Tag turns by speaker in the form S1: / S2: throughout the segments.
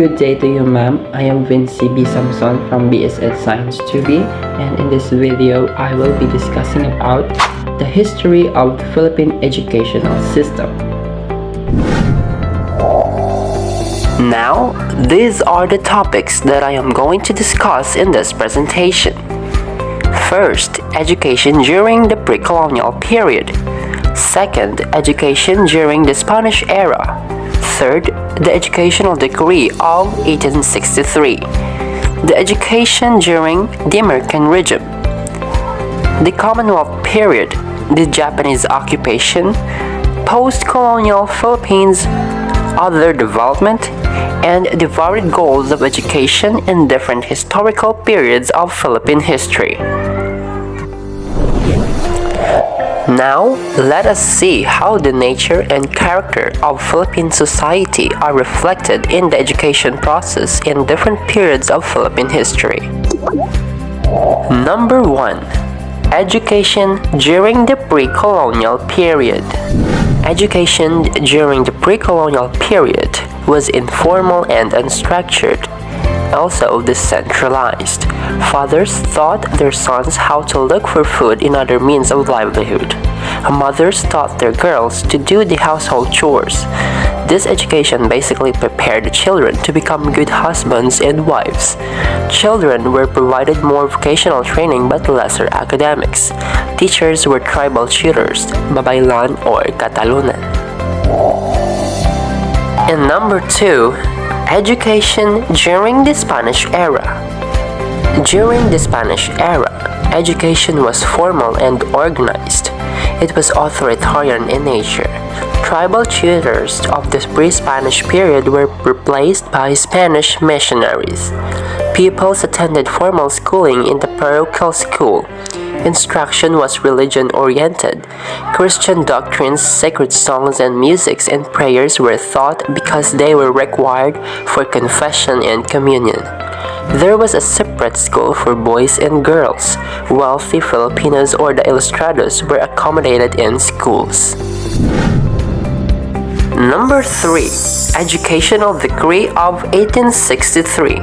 S1: Good day to you, ma'am. I am Vinci B. Samson from BSS Science 2B, and in this video, I will be discussing about the history of the Philippine educational system.
S2: Now, these are the topics that I am going to discuss in this presentation. First, education during the pre-colonial period. Second, education during the Spanish era. Third, the educational decree of 1863. The education during the American regime. The Commonwealth period, the Japanese occupation, post-colonial Philippines, other development, and the varied goals of education in different historical periods of Philippine history. Now, let us see how the nature and character of Philippine society are reflected in the education process in different periods of Philippine history. Number 1. Education during the pre-colonial period. Education during the pre-colonial period was informal and unstructured, also decentralized. Fathers taught their sons how to look for food in other means of livelihood. Mothers taught their girls to do the household chores. This education basically prepared the children to become good husbands and wives. Children were provided more vocational training but lesser academics. Teachers were tribal tutors, babaylan or katalunan. And number 2, education during the Spanish era. During the Spanish era, education was formal and organized. It was authoritarian in nature. Tribal tutors of the pre-Spanish period were replaced by Spanish missionaries. Pupils attended formal schooling in the parochial school. Instruction was religion-oriented. Christian doctrines, sacred songs and musics and prayers were taught because they were required for confession and communion. There was a separate school for boys and girls. Wealthy Filipinos or the ilustrados were accommodated in schools. Number 3. Educational Decree of 1863.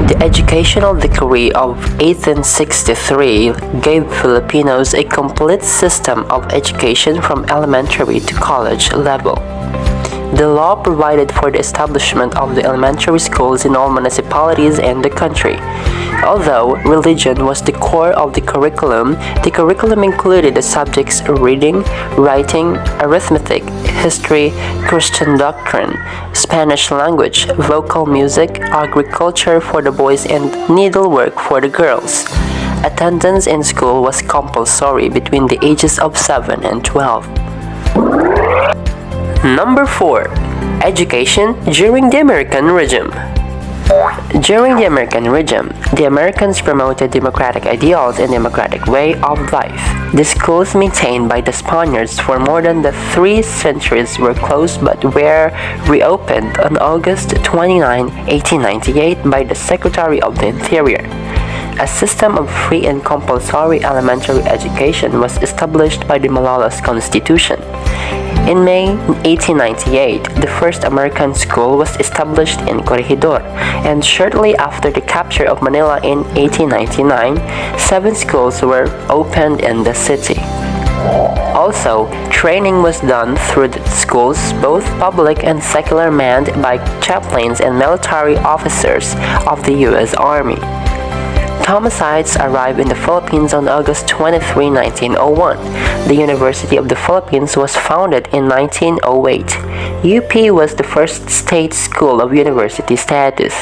S2: The Educational Decree of 1863 gave Filipinos a complete system of education from elementary to college level. The law provided for the establishment of the elementary schools in all municipalities in the country. Although religion was the core of the curriculum included the subjects reading, writing, arithmetic, history, Christian doctrine, Spanish language, vocal music, agriculture for the boys, and needlework for the girls. Attendance in school was compulsory between the ages of 7 and 12. Number 4. Education during the American regime. During the American regime, the Americans promoted democratic ideals and democratic way of life. The schools maintained by the Spaniards for more than 3 centuries were closed but were reopened on August 29, 1898 by the Secretary of the Interior. A system of free and compulsory elementary education was established by the Malala's Constitution. In May 1898, the first American school was established in Corregidor, and shortly after the capture of Manila in 1899, 7 schools were opened in the city. Also, training was done through the schools, both public and secular, manned by chaplains and military officers of the U.S. Army. Thomasites arrived in the Philippines on August 23, 1901. The University of the Philippines was founded in 1908. UP was the first state school of university status.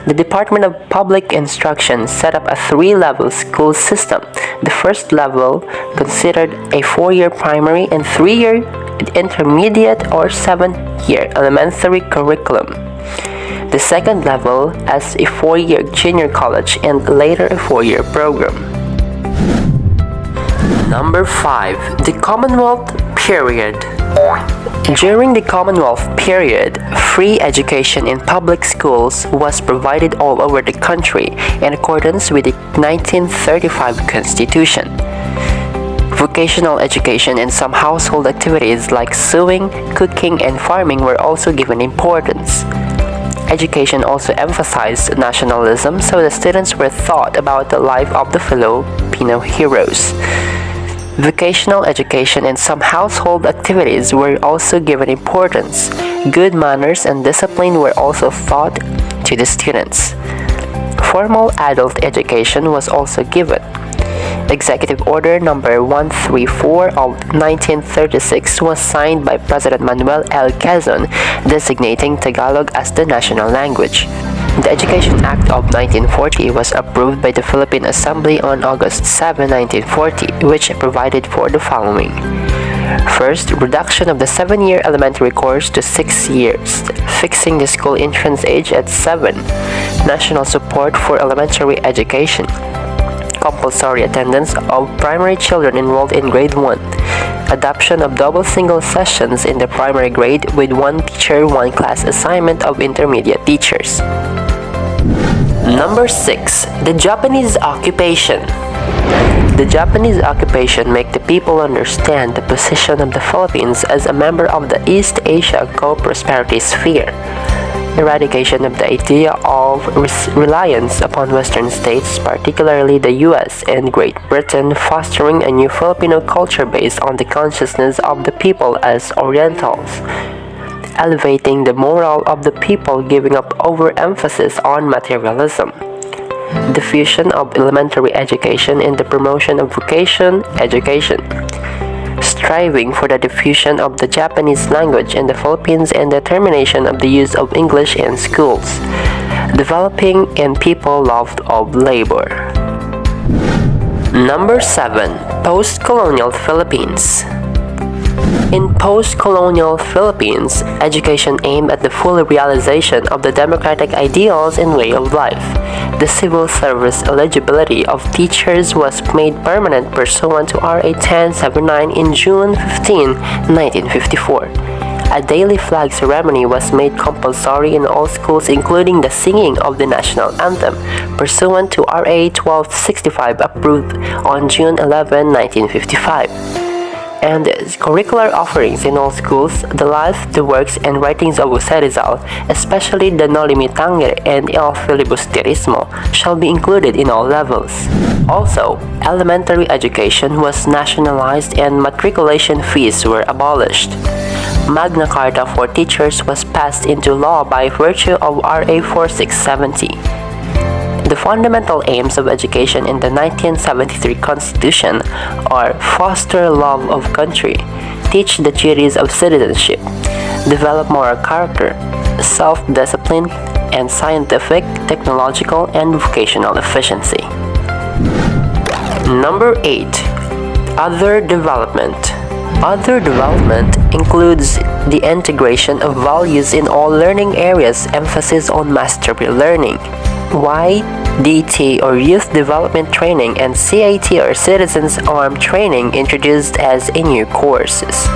S2: The Department of Public Instruction set up a 3-level school system. The first level considered a 4-year primary and 3-year intermediate or 7-year elementary curriculum. The second level as a 4-year junior college and later a 4-year program. Number 5. The Commonwealth period. During the Commonwealth period, free education in public schools was provided all over the country in accordance with the 1935 Constitution. Vocational education and some household activities like sewing, cooking, and farming were also given importance. Education also emphasized nationalism, so the students were taught about the life of the Filipino heroes. Vocational education and some household activities were also given importance. Good manners and discipline were also taught to the students. Formal adult education was also given. Executive Order Number 134 of 1936 was signed by President Manuel L. Quezon, designating Tagalog as the national language. The Education Act of 1940 was approved by the Philippine Assembly on August 7, 1940, which provided for the following. First, reduction of the 7-year elementary course to 6 years, fixing the school entrance age at 7. National support for elementary education. Compulsory attendance of primary children enrolled in grade 1. Adoption of double single sessions in the primary grade with 1 teacher, 1 class assignment of intermediate teachers. Number 6. The Japanese occupation. The Japanese occupation make the people understand the position of the Philippines as a member of the East Asia co-prosperity sphere. Eradication of the idea of reliance upon Western states, particularly the US and Great Britain, fostering a new Filipino culture based on the consciousness of the people as Orientals. Elevating the morale of the people, giving up overemphasis on materialism. Diffusion of elementary education and the promotion of vocation education. Striving for the diffusion of the Japanese language in the Philippines and the termination of the use of English in schools. Developing in people love of labor. Number 7. Post-colonial Philippines. In post-colonial Philippines, education aimed at the full realization of the democratic ideals and way of life. The civil service eligibility of teachers was made permanent pursuant to RA 1079 in June 15, 1954. A daily flag ceremony was made compulsory in all schools, including the singing of the national anthem, pursuant to RA 1265 approved on June 11, 1955. And curricular offerings in all schools, the life, the works, and writings of Jose Rizal, especially the No Limitangere and El Filibusterismo, shall be included in all levels. Also, elementary education was nationalized and matriculation fees were abolished. Magna Carta for teachers was passed into law by virtue of RA 4670. The fundamental aims of education in the 1973 Constitution are foster love of country, teach the duties of citizenship, develop moral character, self-discipline, and scientific, technological, and vocational efficiency. Number 8. Other development. Other development includes the integration of values in all learning areas, emphasis on mastery learning. YDT or Youth Development Training and CAT or Citizens Armed Training introduced as a new courses.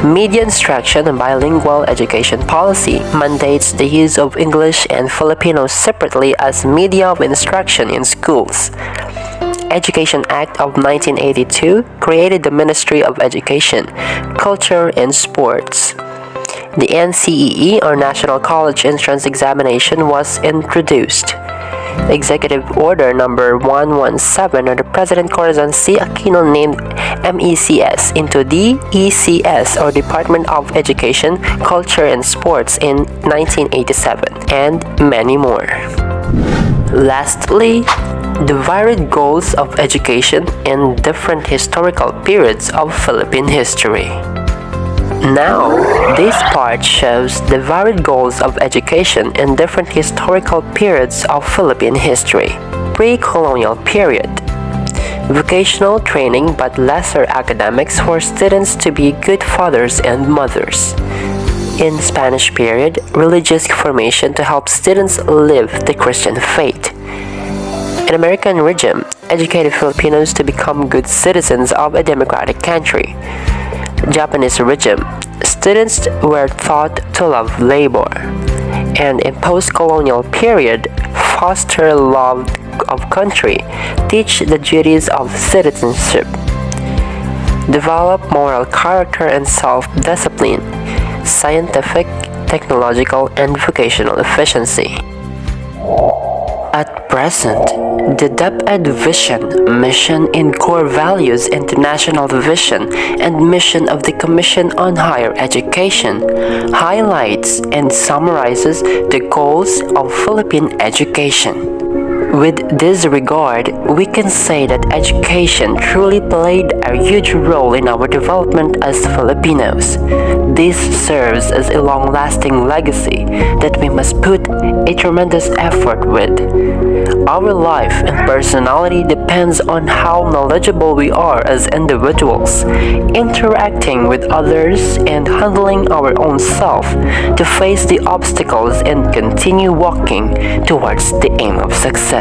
S2: Media instruction and bilingual education policy mandates the use of English and Filipino separately as media of instruction in schools. Education Act of 1982 created the Ministry of Education, Culture and Sports. The NCEE or National College Entrance Examination was introduced. Executive Order Number 117 of the President Corazon C. Aquino named MECS into DECS or Department of Education, Culture and Sports in 1987, and many more. Lastly, the varied goals of education in different historical periods of Philippine history. Now, this part shows the varied goals of education in different historical periods of Philippine history. Pre-colonial period. Vocational training but lesser academics for students to be good fathers and mothers. In Spanish period, religious formation to help students live the Christian faith. In American regime, educated Filipinos to become good citizens of a democratic country. Japanese regime, students were taught to love labor. And in post-colonial period, foster love of country, teach the duties of citizenship. develop moral character and self-discipline, scientific, technological, and vocational efficiency. At present, the DepEd vision, mission, and core values international vision and mission of the Commission on Higher Education highlights and summarizes the goals of Philippine education. With this regard, we can say that education truly played a huge role in our development as Filipinos. This serves as a long-lasting legacy that we must put a tremendous effort with. Our life and personality depends on how knowledgeable we are as individuals, interacting with others and handling our own self to face the obstacles and continue walking towards the aim of success.